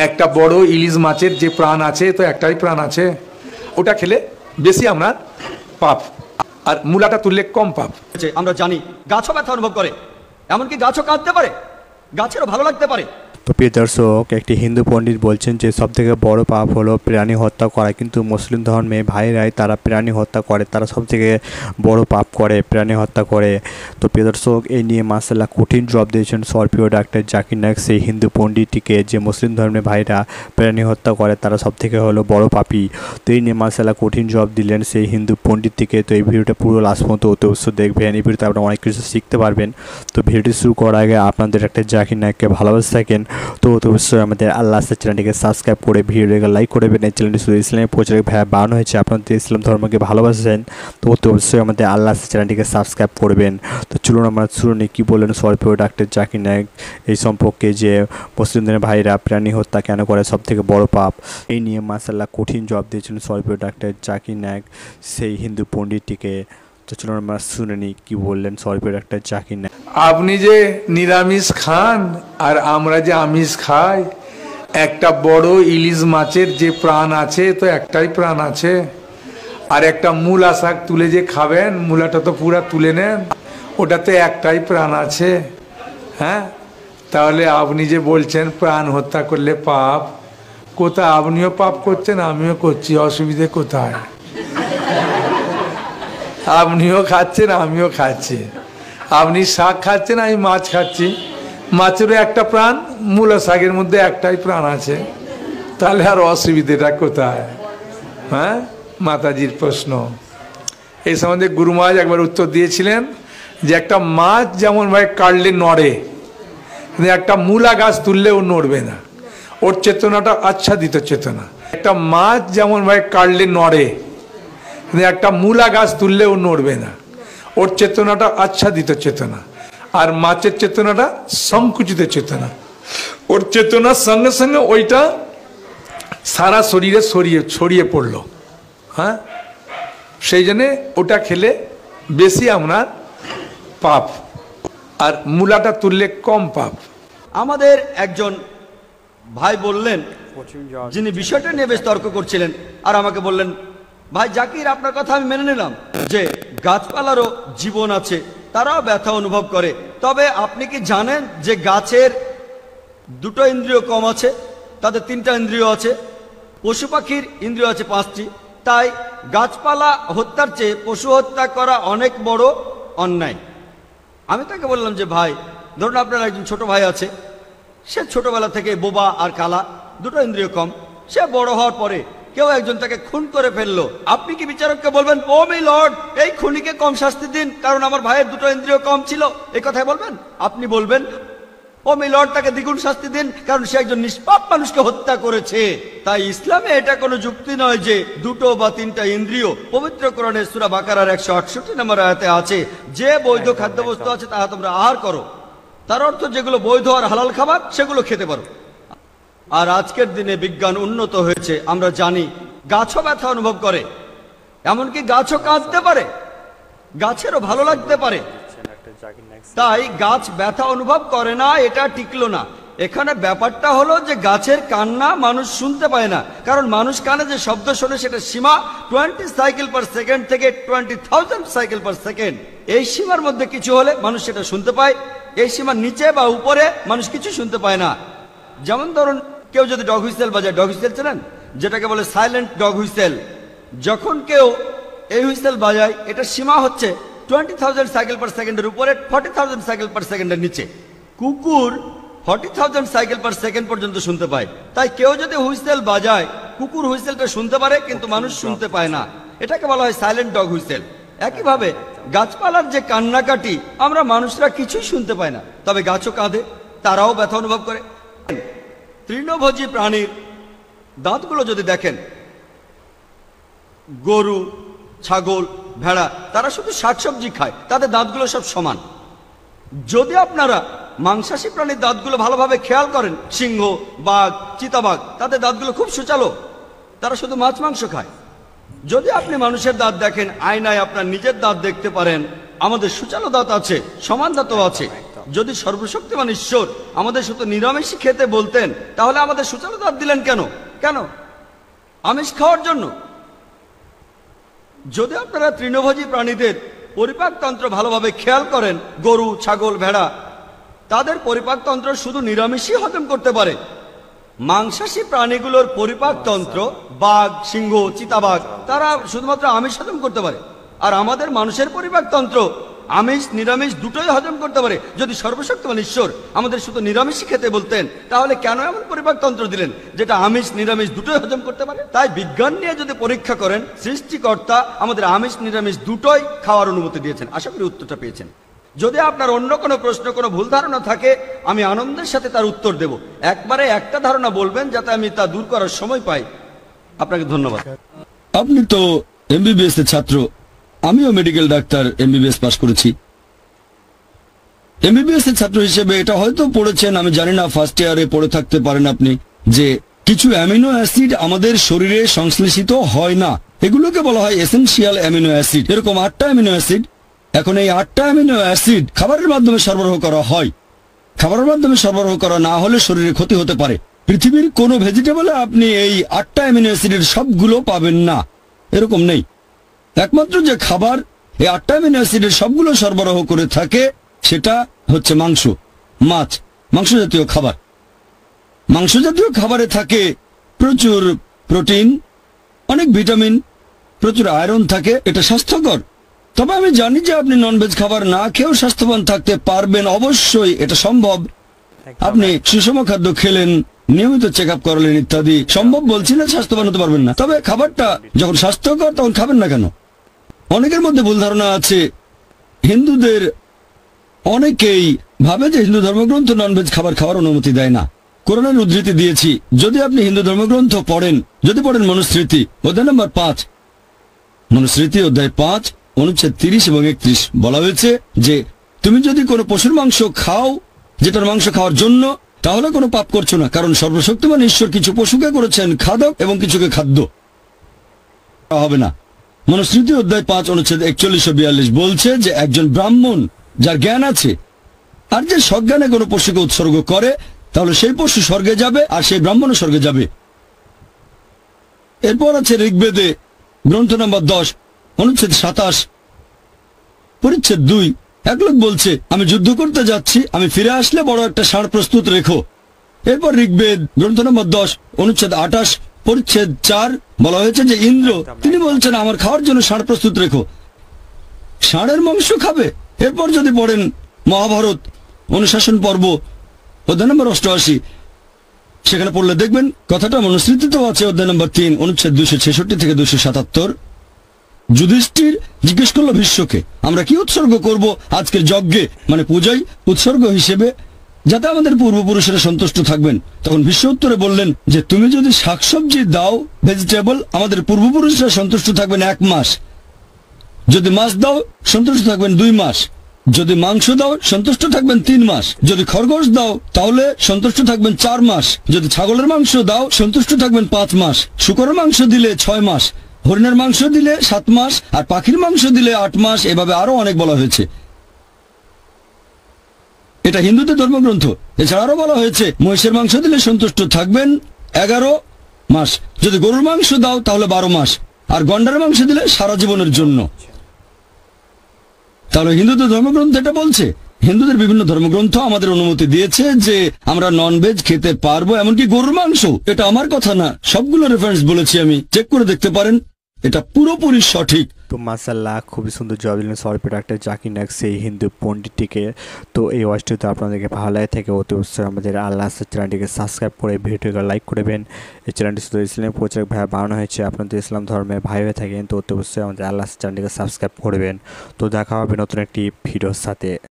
একটা বড় ইলিশ মাছের যে প্রাণ আছে তো একটাই প্রাণ আছে, ওটা খেলে বেশি আমরা পাপ, আর মূলাটা তুললে কম পাপ। আমরা জানি গাছও ব্যথা অনুভব করে, এমনকি গাছও কাঁদতে পারে, গাছেরও ভালো লাগতে পারে। তো প্রিয় দর্শক, একটি হিন্দু পণ্ডিত বলছেন যে সবথেকে বড় পাপ হলো প্রাণী হত্যা করা, কিন্তু মুসলিম ধর্মে ভাইরাই তারা প্রাণী হত্যা করে, তারা সবথেকে বড় পাপ করে, প্রাণী হত্যা করে। তো প্রিয় দর্শক, এই নিয়ে মাশাআল্লাহ কঠিন জবাব দিয়েছেন স্বর্গীয় ডাক্তার জাকির নায়েক সেই হিন্দু পণ্ডিতটিকে, যে মুসলিম ধর্মের ভাইরা প্রাণী হত্যা করে তারা সবথেকে হলো বড় পাপী। তো এই নিয়ে মাশাআল্লাহ কঠিন জবাব দিলেন সেই হিন্দু পণ্ডিতটিকে। তো এই ভিডিওটা পুরো লাস্ট পর্যন্ত অতি অবশ্যই দেখবেন, এই ভিডিওতে আপনারা অনেক কিছু শিখতে পারবেন। তো ভিডিওটি শুরু করার আগে আপনাদের একটা জাকির নায়েককে ভালোবাসে থাকেন তো অবশ্যই আমাদের আল্লাহ চ্যানেলটিকে সাবস্ক্রাইব করে ভিডিওটাকে লাইক করবেন। এই চ্যানেলটি শুধু ইসলামের প্রচারে ভাইয়া বানানো হয়েছে, আপনাদের ইসলাম ধর্মকে ভালোবাসেন তো অবশ্যই আমাদের আল্লাহ চ্যানেলটিকে সাবস্ক্রাইব করবেন। তো চলুন আমরা শুনুন কী বললেন স্বর্গীয় ডাক্তার জাকির নায়েক এই সম্পর্কে, যে মুসলিমদের ভাইরা প্রাণী হত্যা কেন করে সবথেকে বড় পাপ। এই নিয়ে মাশাআল্লাহ কঠিন জবাব দিয়েছেন স্বর্গীয় ডাক্তার জাকির নায়েক সেই হিন্দু পণ্ডিতটিকে। তো চলুন আমরা শুনে নিই কী বললেন স্বর্গীয় ডাক্তার জাকির নায়েক। আপনি যে নিরামিষ খান আর আমরা যে আমিষ খাই, একটা বড় ইলিশ মাছের যে প্রাণ আছে তো একটাই প্রাণ আছে, আর একটা মূলা শাক তুলে যে খাবেন, মূলাটা তো পুরা তুলে নেন, ওটাতে একটাই প্রাণ আছে। হ্যাঁ, তাহলে আপনি যে বলছেন প্রাণ হত্যা করলে পাপ, কোথায় আপনিও পাপ করছেন আমিও করছি, অসুবিধে কোথায়? আপনিও খাচ্ছেন আমিও খাচ্ছি, আপনি শাক খাচ্ছেন আমি মাছ খাচ্ছি, মাছেরও একটা প্রাণ, মূলা শাকের মধ্যে একটাই প্রাণ আছে, তাহলে আর অসুবিধেটা কোথায়? হ্যাঁ, মাতাজির প্রশ্ন এই সম্বন্ধে গুরু মহারাজ একবার উত্তর দিয়েছিলেন যে একটা মাছ যেমন ভাই কাটলে নড়ে, কিন্তু একটা মূলা গাছ তুললেও নড়বে না, ওর চেতনাটা আচ্ছাদিত চেতনা। একটা মাছ যেমন ভাই কাটলে নড়ে, কিন্তু একটা মূলা গাছ তুললেও নড়বে না, ওর চেতনাটা আচ্ছাদিত চেতনা। আর মাছের চেতনাটা সংকুচিত চেতনা, ওর চেতনার সঙ্গে সঙ্গে ওইটা সারা শরীরে ছড়িয়ে পড়লো। হ্যাঁ, সেই জন্যে ওটা খেলে বেশি আমরা পাপ, আর মূলাটা তুললে কম পাপ। আমাদের একজন ভাই বললেন, যিনি বিষয়টা নিয়ে বেশ তর্ক করছিলেন, আর আমাকে বললেন, ভাই জাকির আপনার কথা আমি মেনে নিলাম যে গাছপালারও জীবন আছে, তারাও ব্যথা অনুভব করে, তবে আপনি কি জানেন যে গাছের দুটো ইন্দ্রিয় কম আছে, তাদের তিনটা ইন্দ্রিয় আছে, পশু পাখির ইন্দ্রিয় আছে 5টি, তাই গাছপালা হত্যার চেয়ে পশু হত্যা করা অনেক বড় অন্যায়। আমি তাকে বললাম যে ভাই, ধরুন আপনার একজন ছোট ভাই আছে, সে ছোটবেলা থেকে বোবা আর কালা, দুটো ইন্দ্রিয় কম, সে বড় হওয়ার পরে কেউ একজন তাকে খুন করে ফেললো, আপনি কি বিচারককে বলবেন ও মাই লর্ড এই খুনিকে কম শাস্তি দিন কারণ আমার ভাইয়ের দুটো ইন্দ্রিয় কম ছিল, এই কথাই বলবেন? আপনি বলবেন ও মাই লর্ড তাকে দ্বিগুণ শাস্তি দিন কারণ সে একজন নিষ্পাপ মানুষকে হত্যা করেছে। তাই ইসলামে এটা কোনো যুক্তি নয় যে দুটো বা তিনটা ইন্দ্রিয়। পবিত্র কোরআনে সূরা বাকারার 168 নম্বর আয়াতে আছে, যে বৈধ খাদ্যবস্তু আছে তাহা তোমরা আহার করো, তার অর্থ যেগুলো বৈধ আর হালাল খাবার সেগুলো খেতে পারো। আর আজকের দিনে বিজ্ঞান উন্নত হয়েছে, আমরা জানি গাছও ব্যথা অনুভব করে, এমনকি গাছও কাঁদতে পারে, গাছেরও ভালো লাগতে পারে। তাই গাছ ব্যথা অনুভব করে না এটা টিকলো না। এখানে ব্যাপারটা হলো যে গাছের কান্না মানুষ শুনতে পায় না, কারণ মানুষ কানে যে শব্দ শোনে সেটা সীমা 20 সাইকেল পার সেকেন্ড থেকে 20,000 সাইকেল পার সেকেন্ড। এই সীমার মধ্যে কিছু হলে মানুষ সেটা শুনতে পায়, এই সীমার নিচে বা উপরে মানুষ কিছু শুনতে পায় না। যেমন ধরুন কেউ যদি ডগ হুইসেল বাজায়, ডগ হুইসেল চেনেন, যেটাকে বলে সাইলেন্ট ডগ হুইসেল, যখন কেউ এই হুইসেল বাজায় এটা সীমা হচ্ছে 20,000 সাইকেল পার সেকেন্ডের উপরে, 40,000 সাইকেল পার সেকেন্ডের নিচে। কুকুর 40,000 সাইকেল পার সেকেন্ড পর্যন্ত শুনতে পায়। তাই কেউ যদি হুইসেল বাজায়, কুকুর হুইসেলটা শুনতে পারে কিন্তু মানুষ শুনতে পায় না, এটাকে বলা হয় সাইলেন্ট ডগ হুইসেল। একইভাবে গাছপালার যে কান্নাকাটি আমরা মানুষরা কিছুই শুনতে পাই না, তবে গাছও কাঁদে, তারাও ব্যথা অনুভব করে। তৃণভোজী প্রাণীর দাঁতগুলো যদি দেখেন, গরু, ছাগল, ভেড়া, তারা শুধু শাকসবজি খায়, তাদের দাঁতগুলো সব সমান। যদি আপনারা মাংসাশী প্রাণীর দাঁতগুলো ভালোভাবে খেয়াল করেন, সিংহ, বাঘ, চিতাবাঘ, তাদের দাঁতগুলো খুব সুচালো, তারা শুধু মাছ মাংস খায়। যদি আপনি মানুষের দাঁত দেখেন, আয়নায় আপনার নিজের দাঁত দেখতে পারেন, আমাদের সুচালো দাঁত আছে, সমান দাঁতও আছে, যদি সর্বশক্তিমান ঈশ্বর আমাদের শুধু নিরামিষই খেতে বলতেন তাহলে আমাদের সূচনাদার দিলেন কেন? কেন আমিষ খাওয়ার জন্য? যদি আপনারা তৃণভোজী প্রাণীদের পরিপাকতন্ত্র ভালোভাবে খেয়াল করেন, গরু, ছাগল, ভেড়া, তাদের পরিপাকতন্ত্র শুধু নিরামিষই হজম করতে পারে। মাংসাশী প্রাণীগুলোর পরিপাকতন্ত্র, বাঘ, সিংহ, চিতাবাঘ, তারা শুধুমাত্র আমিষ হজম করতে পারে। আর আমাদের মানুষের পরিপাকতন্ত্র আমিষ নিরামিষ দুটোই হজম করতে পারে। যদি সর্বশক্তিমান ঈশ্বর আমাদের শুধু নিরামিষই খেতে বলতেন তাহলে কেন এমন পরিপাকতন্ত্র দিলেন যেটা আমিষ নিরামিষ দুটোই হজম করতে পারে? তাই বিজ্ঞান নিয়ে যদি পরীক্ষা করেন, সৃষ্টিকর্তা আমাদের আমিষ নিরামিষ দুটোই খাওয়ার অনুমতি দিয়েছেন। আশা করি উত্তরটা পেয়েছেন। যদি আপনার অন্য কোনো প্রশ্ন, কোনো ভুল ধারণা থাকে, আমি আনন্দের সাথে তার উত্তর দেব। একবারে একটা ধারণা বলবেন যাতে আমি তা দূর করার সময় পাই। আপনাকে ধন্যবাদ। আপনি তো এমবিবিএস এর ছাত্র, আমিও মেডিকেল ডাক্তার, এমবিবিএস পাস করেছি। এমবিবিএস এর ছাত্র হিসেবে এটা হয়তো পড়েছেন, আমি জানি না, ফার্স্ট ইয়ারে পড়ে থাকতে পারেন আপনি, যে কিছু অ্যামিনো অ্যাসিড আমাদের শরীরে সংশ্লেষিত হয় না, এগুলোকে বলা হয় এসেনশিয়াল অ্যামিনো অ্যাসিড। এরকম 8টা অ্যামিনো অ্যাসিড। এখন এই 8টা অ্যামিনো অ্যাসিড খাবারের মাধ্যমে সরবরাহ করা হয়। খাবারের মাধ্যমে সরবরাহ করা না হলে শরীরে ক্ষতি হতে পারে। পৃথিবীর কোনো ভেজিটেবলে আপনি এই 8টা অ্যামিনো অ্যাসিডের সবগুলো পাবেন না, এরকম নেই। একমাত্র যে খাবার এই 8টা অ্যামিনো অ্যাসিডের সবগুলো সরবরাহ করে থাকে সেটা হচ্ছে মাংস, মাছ, মাংস জাতীয় খাবার। মাংস জাতীয় খাবারে থাকে প্রচুর প্রোটিন, অনেক ভিটামিন, প্রচুর আয়রন থাকে। এটা স্বাস্থ্যকর। তবে আমি জানি যে আপনি ননভেজ খাবার না খেয়েও স্বাস্থ্যবান থাকতে পারবেন, অবশ্যই এটা সম্ভব। আপনি সুষম খাদ্য খেলেন, নিয়মিত চেক আপ করালেন ইত্যাদি, সম্ভব বলছি না স্বাস্থ্যবান হতে পারবেন না। তবে খাবারটা যখন স্বাস্থ্যকর তখন খাবেন না কেন? অনেকের মধ্যে ভুল ধারণা আছে। হিন্দুদের অনেকেই ভাবে যে হিন্দু ধর্মগ্রন্থ ননভেজ খাবার খাওয়ার অনুমতি দেয় না। কোরআনের উদ্ধৃতি দিয়েছি, যদি আপনি হিন্দু ধর্মগ্রন্থ পড়েন, যদি পড়েন মনুস্মৃতি অধ্যায় নম্বর 5, মনুস্মৃতি অধ্যায় 5 অনুচ্ছেদ 30 এবং 31 বলা হয়েছে যে তুমি যদি কোনো পশুর মাংস খাও যেটার মাংস খাওয়ার জন্য, তাহলে কোনো পাপ করছো না, কারণ সর্বশক্তিমান ঈশ্বর কিছু পশুকে করেছেন খাদক এবং কিছুকে খাদ্য হবে না। মনুস্মৃতি অধ্যায় 5 অনুচ্ছেদ 41 ও 42 বলছে যে একজন ব্রাহ্মণ যার জ্ঞান আছে আর যে সজ্ঞানে কোনো পশুকে উৎসর্গ করে, তাহলে সেই পশু স্বর্গে যাবে আর সেই ব্রাহ্মণও স্বর্গে যাবে। এরপর আছে ঋগ্বেদে গ্রন্থ নম্বর 10 অনুচ্ছেদ 27 পরিচ্ছেদ 2, এক লোক বলছে আমি যুদ্ধ করতে যাচ্ছি, আমি ফিরে আসলে বড় একটা ষাঁড় প্রস্তুত রেখো। এরপর ঋগ্বেদ গ্রন্থ নম্বর 10 অনুচ্ছেদ 28 পরিচ্ছেদ 4 বলা হয়েছে যে ইন্দ্র তিনি বলছেন আমার খাওয়ার জন্য ষাঁড় প্রস্তুত রেখো, ষাঁড়ের মাংস খাবে। এরপর যদি পড়েন মহাভারত অনুশাসন পর্ব অধ্যায় নম্বর 88, সেখানে পড়লে দেখবেন কথাটা মনুস্মৃতিতেও আছে। অধ্যায় নম্বর 3 অনুচ্ছেদ 266 থেকে 277 যুধিষ্ঠির জিজ্ঞেস করলো ভীষ্মকে আমরা কি উৎসর্গ করব আজকের যজ্ঞে, মানে পূজায় উৎসর্গ হিসেবে, যাতে আমাদের পূর্বপুরুষেরা সন্তুষ্ট থাকবেন। তখন ভীষ্ম উত্তরে বললেন যে তুমি যদি শাকসবজি দাও, ভেজিটেবল, আমাদের পূর্বপুরুষরা সন্তুষ্ট থাকবেন 1 মাস। যদি মাছ দাও সন্তুষ্ট থাকবেন 2 মাস। যদি মাংস দাও সন্তুষ্ট থাকবেন 3 মাস। যদি খরগোশ দাও তাহলে সন্তুষ্ট থাকবেন 4 মাস। যদি ছাগলের মাংস দাও সন্তুষ্ট থাকবেন 5 মাস। শূকরের মাংস দিলে 6 মাস। হরিণের মাংস দিলে 7 মাস। আর পাখির মাংস দিলে 8 মাস। এভাবে আরো অনেক বলা হয়েছে। এটা হিন্দুদের ধর্মগ্রন্থ। এছাড়া আরো বলা হয়েছে মহিষের মাংস দিলে সন্তুষ্ট থাকবেন 11 মাস। যদি গরুর মাংস দাও তাহলে 12 মাস। আর গন্ডারের মাংস দিলে সারা জীবনের জন্য। তাহলে হিন্দুদের ধর্মগ্রন্থ এটা বলছে। হিন্দুদের বিভিন্ন ধর্মগ্রন্থ আমাদের অনুমতি দিয়েছে যে আমরা ননভেজ খেতে পারবো, এমনকি গরুর মাংস। এটা আমার কথা না, সবগুলো রেফারেন্স বলেছি আমি, চেক করে দেখতে পারেন, এটা পুরোপুরি সঠিক। তো মাশাআল্লাহ খুবই সুন্দর জবাব দিলেন সরপি ডাক্তার জাকির নায়েক সেই হিন্দু পণ্ডিতটিকে। তো এই ওয়াজটিতে আপনাদেরকে ভালো লাগে থেকে অতি অবশ্যই আমাদের আল্লাহ চ্যানেলটিকে সাবস্ক্রাইব করে ভিডিওকে লাইক করবেন। এই চ্যানেলটি শুধু ইসলামের প্রচারক ভাই বানানো হয়েছে, আপনাদের ইসলাম ধর্মের ভাই হয়ে থাকেন তো অতি অবশ্যই আমাদের আল্লাহ চ্যানেলটিকে সাবস্ক্রাইব করবেন। তো দেখা হবে নতুন একটি ভিডিওর সাথে।